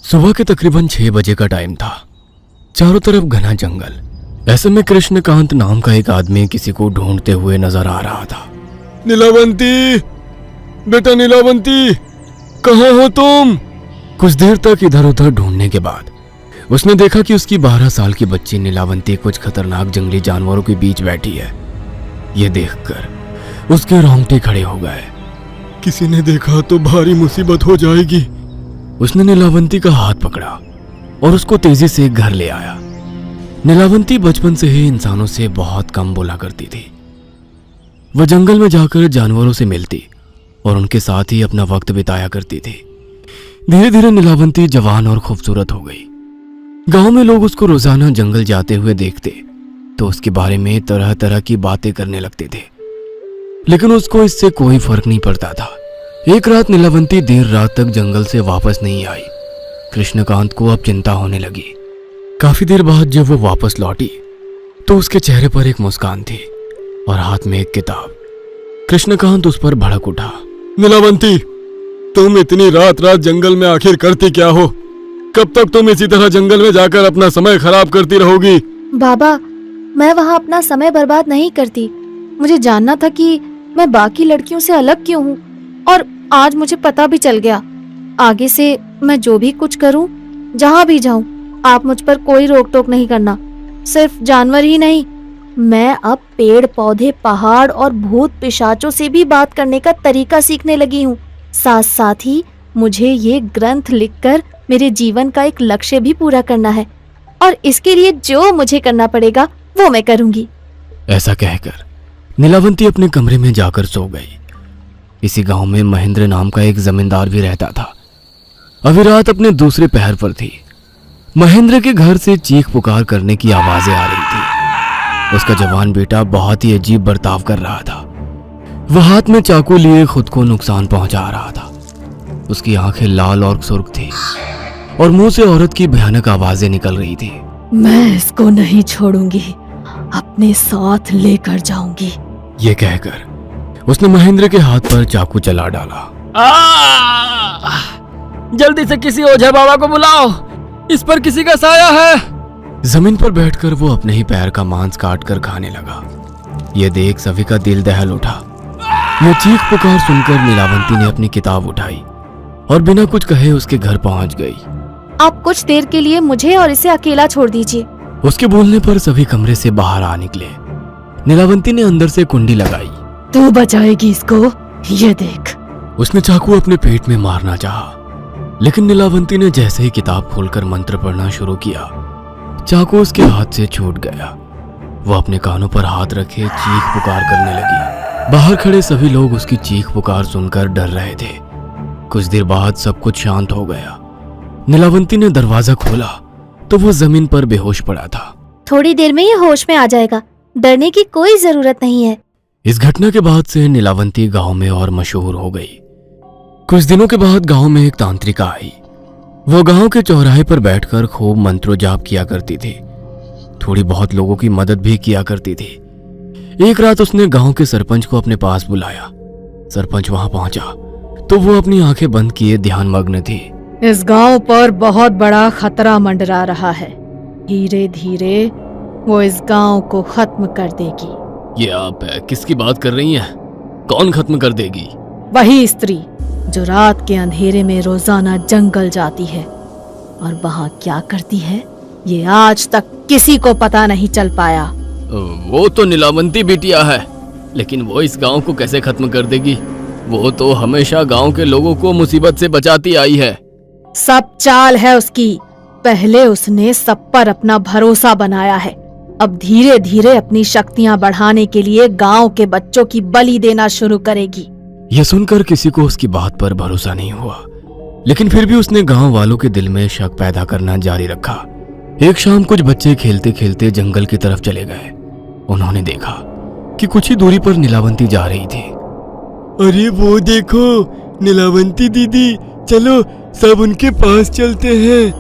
सुबह के तकरीबन 6 बजे का टाइम था। चारों तरफ घना जंगल। ऐसे में कृष्णकांत नाम का एक आदमी किसी को ढूंढते हुए नजर आ रहा था। नीलावंती, बेटा नीलावंती, कहाँ हो तुम? कुछ देर तक इधर उधर ढूंढने के बाद उसने देखा कि उसकी 12 साल की बच्ची नीलावंती कुछ खतरनाक जंगली जानवरों के बीच बैठी है। यह देखकर उसके रोंगटे खड़े हो गए। किसी ने देखा तो भारी मुसीबत हो जाएगी। उसने नीलावंती का हाथ पकड़ा और उसको तेजी से घर ले आया। नीलावंती बचपन से ही इंसानों से बहुत कम बोला करती थी। वह जंगल में जाकर जानवरों से मिलती और उनके साथ ही अपना वक्त बिताया करती थी। धीरे धीरे नीलावंती जवान और खूबसूरत हो गई। गांव में लोग उसको रोजाना जंगल जाते हुए देखते तो उसके बारे में तरह तरह की बातें करने लगते थे, लेकिन उसको इससे कोई फर्क नहीं पड़ता था। एक रात नीलावंती देर रात तक जंगल से वापस नहीं आई। कृष्णकांत को अब चिंता होने लगी। काफी देर बाद जब वो वापस लौटी तो उसके चेहरे पर एक मुस्कान थी और हाथ में एक किताब। कृष्णकांत उस पर भड़क उठा। नीलावंती, तुम इतनी रात रात जंगल में आखिर करती क्या हो? कब तक तुम इसी तरह जंगल में जाकर अपना समय खराब करती रहोगी? बाबा, मैं वहाँ अपना समय बर्बाद नहीं करती। मुझे जानना था कि मैं बाकी लड़कियों से अलग क्यों हूँ, और आज मुझे पता भी चल गया। आगे से मैं जो भी कुछ करूँ, जहाँ भी जाऊँ, आप मुझ पर कोई रोक टोक नहीं करना। सिर्फ जानवर ही नहीं, मैं अब पेड़ पौधे, पहाड़ और भूत पिशाचों से भी बात करने का तरीका सीखने लगी हूँ। साथ साथ ही मुझे ये ग्रंथ लिखकर मेरे जीवन का एक लक्ष्य भी पूरा करना है, और इसके लिए जो मुझे करना पड़ेगा वो मैं करूँगी। ऐसा कहकर नीलावंती अपने कमरे में जाकर सो गई। इसी गांव में महेंद्र नाम का एक जमींदार भी रहता था। अभी रात अपने दूसरे पहर पर थी। महेंद्र के घर से चीख पुकार करने की आवाजें आ रही थी। उसका जवान बेटा बहुत ही अजीब बर्ताव कर रहा था। वह हाथ में चाकू लिए खुद को नुकसान पहुंचा रहा था। उसकी आंखें लाल और सुर्ख थी और मुंह से औरत की भयानक आवाजें निकल रही थी। मैं इसको नहीं छोड़ूंगी, अपने साथ लेकर जाऊंगी। ये कहकर उसने महेंद्र के हाथ पर चाकू चला डाला। जल्दी से किसी ओझा बाबा को बुलाओ, इस पर किसी का साया है। जमीन पर बैठकर वो अपने ही पैर का मांस काट कर खाने लगा। ये देख सभी का दिल दहल उठा। यह चीख पुकार सुनकर नीलावंती ने अपनी किताब उठाई और बिना कुछ कहे उसके घर पहुंच गई। आप कुछ देर के लिए मुझे और इसे अकेला छोड़ दीजिए। उसके बोलने पर सभी कमरे से बाहर आ निकले। नीलावंती ने अंदर से कुंडी लगाई। तू बचाएगी इसको, ये देख। उसने चाकू अपने पेट में मारना चाहा, लेकिन नीलावंती ने जैसे ही किताब खोलकर मंत्र पढ़ना शुरू किया, चाकू उसके हाथ से छूट गया। वो अपने कानों पर हाथ रखे चीख पुकार करने लगी। बाहर खड़े सभी लोग उसकी चीख पुकार सुनकर डर रहे थे। कुछ देर बाद सब कुछ शांत हो गया। नीलावंती ने दरवाजा खोला तो वो जमीन पर बेहोश पड़ा था। थोड़ी देर में ये होश में आ जाएगा, डरने की कोई जरूरत नहीं है। इस घटना के बाद से नीलावंती गांव में और मशहूर हो गई। कुछ दिनों के बाद गांव में एक तांत्रिका आई। वो गांव के चौराहे पर बैठकर खूब मंत्रो जाप किया करती थी। थोड़ी बहुत लोगों की मदद भी किया करती थी। एक रात उसने गांव के सरपंच को अपने पास बुलाया। सरपंच वहां पहुंचा तो वो अपनी आंखें बंद किए ध्यान मग्न थी। इस गांव पर बहुत बड़ा खतरा मंडरा रहा है। धीरे धीरे वो इस गांव को खत्म कर देगी। ये आप किसकी बात कर रही हैं? कौन खत्म कर देगी? वही स्त्री जो रात के अंधेरे में रोजाना जंगल जाती है और वहाँ क्या करती है, ये आज तक किसी को पता नहीं चल पाया। वो तो नीलावंती बिटिया है, लेकिन वो इस गांव को कैसे खत्म कर देगी? वो तो हमेशा गांव के लोगों को मुसीबत से बचाती आई है। सब चाल है उसकी। पहले उसने सब पर अपना भरोसा बनाया है, अब धीरे धीरे अपनी शक्तियां बढ़ाने के लिए गांव के बच्चों की बलि देना शुरू करेगी। यह सुनकर किसी को उसकी बात पर भरोसा नहीं हुआ, लेकिन फिर भी उसने गांव वालों के दिल में शक पैदा करना जारी रखा। एक शाम कुछ बच्चे खेलते खेलते जंगल की तरफ चले गए। उन्होंने देखा कि कुछ ही दूरी पर नीलावंती जा रही थी। अरे वो देखो, नीलावंती दीदी, चलो सब उनके पास चलते हैं।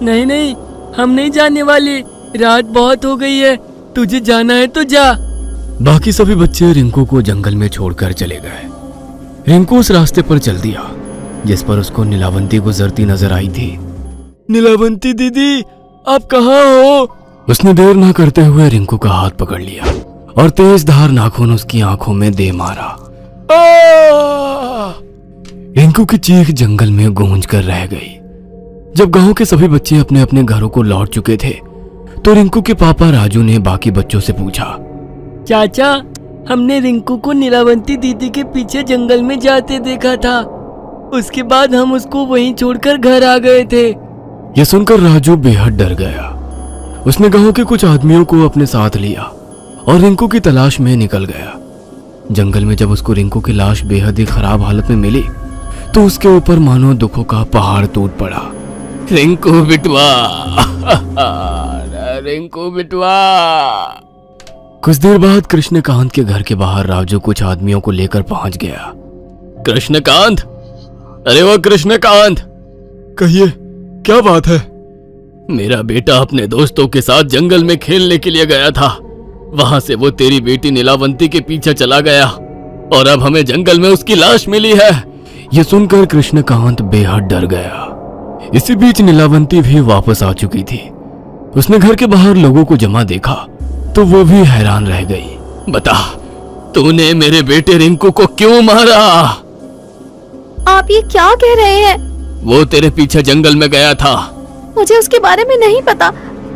नहीं नहीं, हम नहीं जाने वाले, रात बहुत हो गई है, तुझे जाना है तो जा। बाकी सभी बच्चे रिंकू को जंगल में छोड़कर चले गए। रिंकू उस रास्ते पर चल दिया जिस पर उसको नीलावंती गुजरती नजर आई थी। नीलावंती दीदी, आप कहाँ हो? उसने देर ना करते हुए रिंकू का हाथ पकड़ लिया और तेज धार नाखून उसकी आंखों में दे मारा। रिंकू की चीख जंगल में गूंज कर रह गई। जब गांव के सभी बच्चे अपने अपने घरों को लौट चुके थे तो रिंकू के पापा राजू ने बाकी बच्चों से पूछा, चाचा, हमने रिंकू को नीलावंती दीदी के पीछे जंगल में जाते देखा था। उसके बाद हम उसको वहीं छोड़कर घर आ गए थे। यह सुनकर राजू बेहद डर गया। उसने गांव के कुछ आदमियों को अपने साथ लिया और रिंकू की तलाश में निकल गया। जंगल में जब उसको रिंकू की लाश बेहद ही खराब हालत में मिली तो उसके ऊपर मानो दुखों का पहाड़ टूट पड़ा। रिंकू बिटवा, रिंकू बिटवा। कुछ देर बाद कृष्णकांत के घर के बाहर राजू कुछ आदमियों को लेकर पहुंच गया। कृष्णकांत, अरे वो कृष्णकांत, कहिए, क्या बात है? मेरा बेटा अपने दोस्तों के साथ जंगल में खेलने के लिए गया था। वहां से वो तेरी बेटी नीलावंती के पीछे चला गया और अब हमें जंगल में उसकी लाश मिली है। ये सुनकर कृष्णकांत बेहद डर गया। इसी बीच नीलावंती भी वापस आ चुकी थी। उसने घर के बाहर लोगों को जमा देखा तो वो भी हैरान रह गई। बता, तूने मेरे बेटे रिंकू को क्यों मारा? आप ये क्या कह रहे हैं? वो तेरे पीछे जंगल में गया था। मुझे उसके बारे में नहीं पता।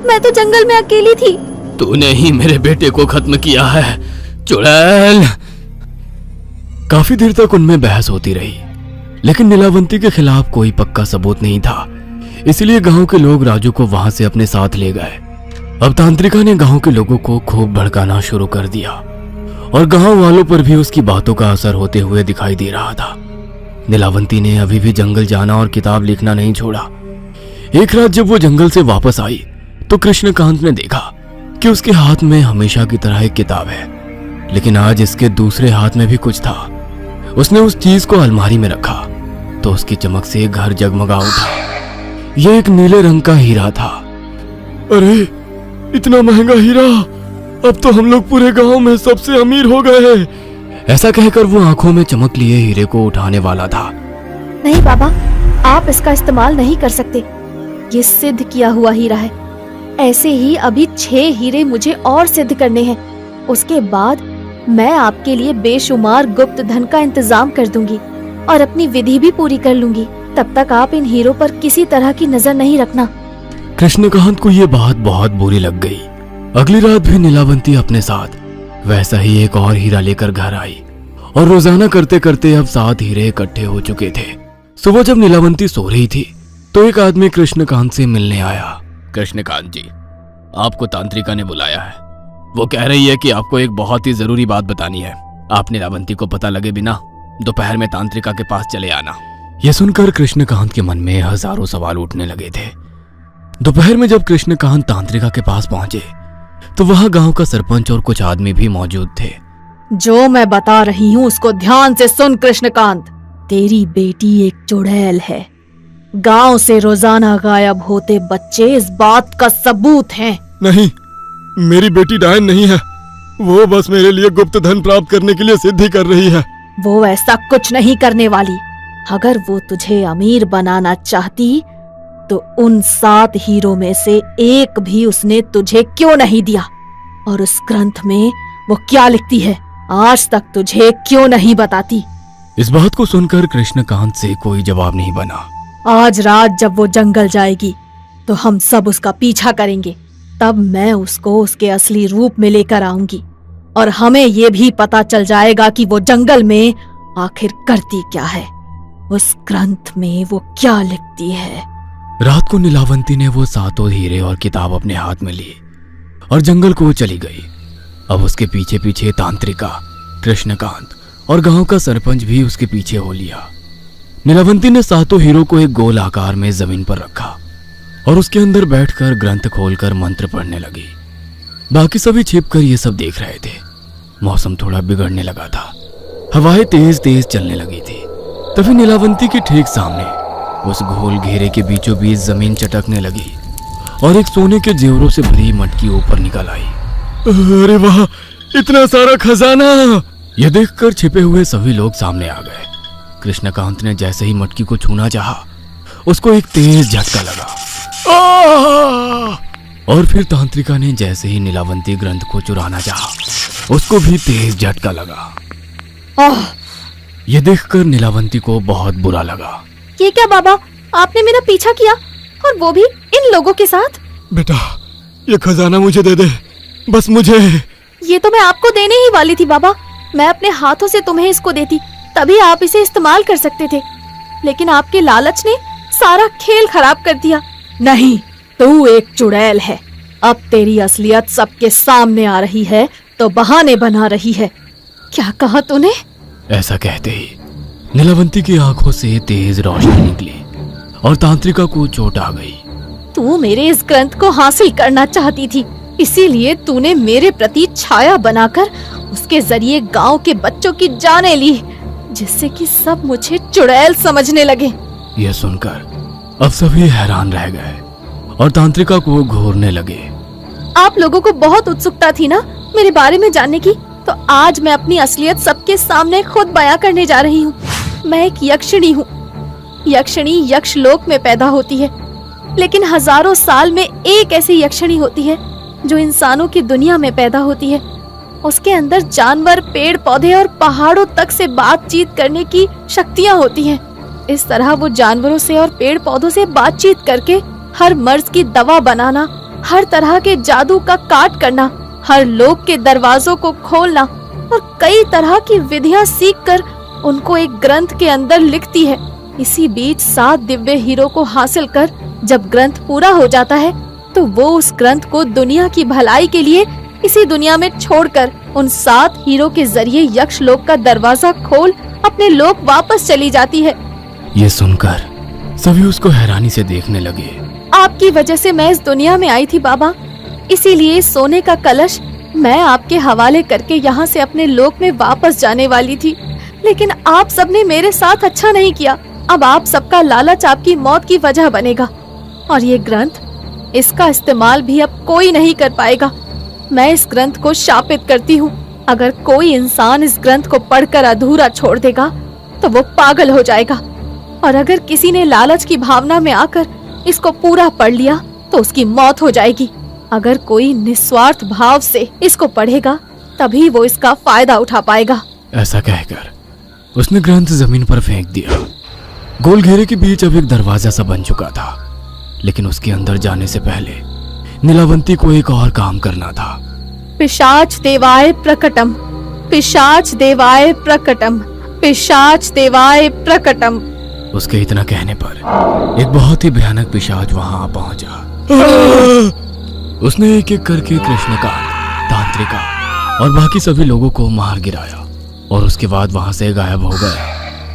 मैं तो जंगल में अकेली थी। तूने ही मेरे बेटे को खत्म किया है, चुड़ैल। काफी देर तक उनमें बहस होती रही, लेकिन नीलावंती के खिलाफ कोई पक्का सबूत नहीं था। इसलिए गांव के लोग राजू को वहां से अपने साथ ले गए। अब तांत्रिका ने गांव के लोगों को खूब भड़काना शुरू कर दिया और गांव वालों पर भी उसकी बातों का असर होते हुए दिखाई दे रहा था। नीलावंती ने अभी भी जंगल जाना और किताब लिखना नहीं छोड़ा। एक रात जब वो जंगल से वापस आई तो कृष्णकांत ने देखा कि उसके हाथ में हमेशा की तरह एक किताब है, लेकिन आज इसके दूसरे हाथ में भी कुछ था। उसने उस चीज को अलमारी में रखा तो उसकी चमक से घर जगमगा उठा। यह एक नीले रंग का हीरा था। अरे, इतना महंगा हीरा! अब तो हम लोग पूरे गांव में सबसे अमीर हो गए हैं। ऐसा कहकर वो आंखों में चमक लिए हीरे को उठाने वाला था। नहीं बाबा, आप इसका इस्तेमाल नहीं कर सकते। ये सिद्ध किया हुआ हीरा है। ऐसे ही अभी 6 हीरे मुझे और सिद्ध करने हैं। उसके बाद मैं आपके लिए बेशुमार गुप्त धन का इंतजाम कर दूंगी और अपनी विधि भी पूरी कर लूंगी। तब तक आप इन हीरों पर किसी तरह की नजर नहीं रखना। कृष्णकांत को ये बात बहुत बुरी लग गई। अगली रात भी नीलावंती अपने साथ वैसा ही एक और हीरा लेकर घर आई और रोजाना करते करते अब 7 हीरे इकट्ठे हो चुके थे। सुबह जब नीलावंती सो रही थी तो एक आदमी कृष्णकांत से मिलने आया। कृष्णकांत जी, आपको तांत्रिका ने बुलाया है। वो कह रही है कि आपको एक बहुत ही जरूरी बात बतानी है। आप नीलावंती को पता लगे बिना दोपहर में तांत्रिका के पास चले आना। यह सुनकर कृष्णकांत के मन में हजारों सवाल उठने लगे थे। दोपहर में जब कृष्णकांत तांत्रिका के पास पहुंचे तो वहां गांव का सरपंच और कुछ आदमी भी मौजूद थे। जो मैं बता रही हूँ उसको ध्यान से सुन कृष्णकांत। तेरी बेटी एक चुड़ैल है। गांव से रोजाना गायब होते बच्चे इस बात का सबूत हैं। नहीं, मेरी बेटी डायन नहीं है। वो बस मेरे लिए गुप्त धन प्राप्त करने के लिए सिद्धि कर रही है। वो ऐसा कुछ नहीं करने वाली। अगर वो तुझे अमीर बनाना चाहती तो उन 7 हीरों में से एक भी उसने तुझे क्यों नहीं दिया? और उस ग्रंथ में वो क्या लिखती है आज तक तुझे क्यों नहीं बताती? इस बात को सुनकर कृष्णकांत से कोई जवाब नहीं बना। आज रात जब वो जंगल जाएगी तो हम सब उसका पीछा करेंगे। तब मैं उसको उसके असली रूप में लेकर आऊंगी और हमें ये भी पता चल जाएगा कि वो जंगल में आखिर करती क्या है, उस ग्रंथ में वो क्या लिखती है। रात को नीलावंती ने वो 7 हीरे और किताब अपने हाथ में ली और जंगल को चली गई। अब उसके पीछे पीछे तांत्रिका, कृष्णकांत और गांव का सरपंच भी उसके पीछे हो लिया। नीलावंती ने 7 हीरों को एक गोल आकार में जमीन पर रखा और उसके अंदर बैठकर ग्रंथ खोलकर मंत्र पढ़ने लगी। बाकी सभी छिपकर ये सब देख रहे थे। मौसम थोड़ा बिगड़ने लगा था। हवाएं तेज तेज चलने लगी थी। तभी नीलावंती के ठीक सामने उस गोल घेरे के बीचों बीच जमीन चटकने लगी और एक सोने के जेवरों से भरी मटकी ऊपर निकल आई। अरे वाह, इतना सारा खजाना! यह देखकर छिपे हुए सभी लोग सामने आ गए। कृष्णकांत ने जैसे ही मटकी को छूना चाहा, उसको एक तेज झटका लगा और फिर तांत्रिका ने जैसे ही नीलावंती ग्रंथ को चुराना चाहा, उसको भी तेज झटका लगा। आह, ये देखकर नीलावंती को बहुत बुरा लगा। ये क्या बाबा, आपने मेरा पीछा किया और वो भी इन लोगों के साथ? बेटा, ये खजाना मुझे दे दे, बस मुझे। ये तो मैं आपको देने ही वाली थी बाबा। मैं अपने हाथों से तुम्हें इसको देती, तभी आप इसे इस्तेमाल कर सकते थे, लेकिन आपके लालच ने सारा खेल खराब कर दिया। नहीं, तू एक चुड़ैल है। अब तेरी असलियत सबके सामने आ रही है तो बहाने बना रही है। क्या कहा तूने? ऐसा कहते ही नीलावंती की आंखों से तेज रोशनी निकली और तांत्रिका को चोट आ गई। तू मेरे इस ग्रंथ को हासिल करना चाहती थी, इसीलिए तूने मेरे प्रति छाया बनाकर उसके जरिए गांव के बच्चों की जानें ली, जिससे कि सब मुझे चुड़ैल समझने लगे। यह सुनकर अब सभी हैरान रह गए और तांत्रिका को घूरने लगे। आप लोगों को बहुत उत्सुकता थी ना मेरे बारे में जानने की, तो आज मैं अपनी असलियत सबके सामने खुद बयां करने जा रही हूँ। मैं एक यक्षिणी हूँ। यक्षिणी यक्षलोक में पैदा होती है, लेकिन हजारों साल में एक ऐसी यक्षिणी होती है जो इंसानों की दुनिया में पैदा होती है। उसके अंदर जानवर, पेड़ पौधे और पहाड़ों तक से बातचीत करने की शक्तियाँ होती हैं। इस तरह वो जानवरों से और पेड़ पौधों से बातचीत करके हर मर्ज की दवा बनाना, हर तरह के जादू का काट करना, हर लोक के दरवाजों को खोलना और कई तरह की विधियां सीखकर उनको एक ग्रंथ के अंदर लिखती है। इसी बीच 7 दिव्य हीरो को हासिल कर जब ग्रंथ पूरा हो जाता है तो वो उस ग्रंथ को दुनिया की भलाई के लिए इसी दुनिया में छोड़कर उन 7 हीरो के जरिए यक्ष लोक का दरवाजा खोल अपने लोक वापस चली जाती है। ये सुनकर सभी उसको हैरानी से देखने लगे। आपकी वजह से मैं इस दुनिया में आई थी बाबा, इसीलिए सोने का कलश मैं आपके हवाले करके यहाँ से अपने लोक में वापस जाने वाली थी, लेकिन आप सबने मेरे साथ अच्छा नहीं किया। अब आप सबका लालच आपकी मौत की वजह बनेगा और ये ग्रंथ, इसका इस्तेमाल भी अब कोई नहीं कर पाएगा। मैं इस ग्रंथ को शापित करती हूँ। अगर कोई इंसान इस ग्रंथ को पढ़कर अधूरा छोड़ देगा तो वो पागल हो जाएगा, और अगर किसी ने लालच की भावना में आकर इसको पूरा पढ़ लिया तो उसकी मौत हो जाएगी। अगर कोई निस्वार्थ भाव से इसको पढ़ेगा तभी वो इसका फायदा उठा पाएगा। ऐसा कहकर उसने ग्रंथ जमीन पर फेंक दिया। गोल घेरे के बीच अब एक दरवाजा सा बन चुका था, लेकिन उसके अंदर जाने से पहले नीलावंती को एक और काम करना था। पिशाच देवाय प्रकटम, पिशाच देवाय प्रकटम, पिशाच देवाय प्रकटम। उसके इतना कहने पर एक बहुत ही भयानक पिशाच वहां आ पहुंचा। उसने एक एक करके कृष्णकांत, तांत्रिका और बाकी सभी लोगों को मार गिराया और उसके बाद वहां से गायब हो गए।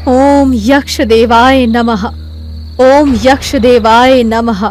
ओम यक्ष देवाय नमः, ओम यक्ष देवाय नमः।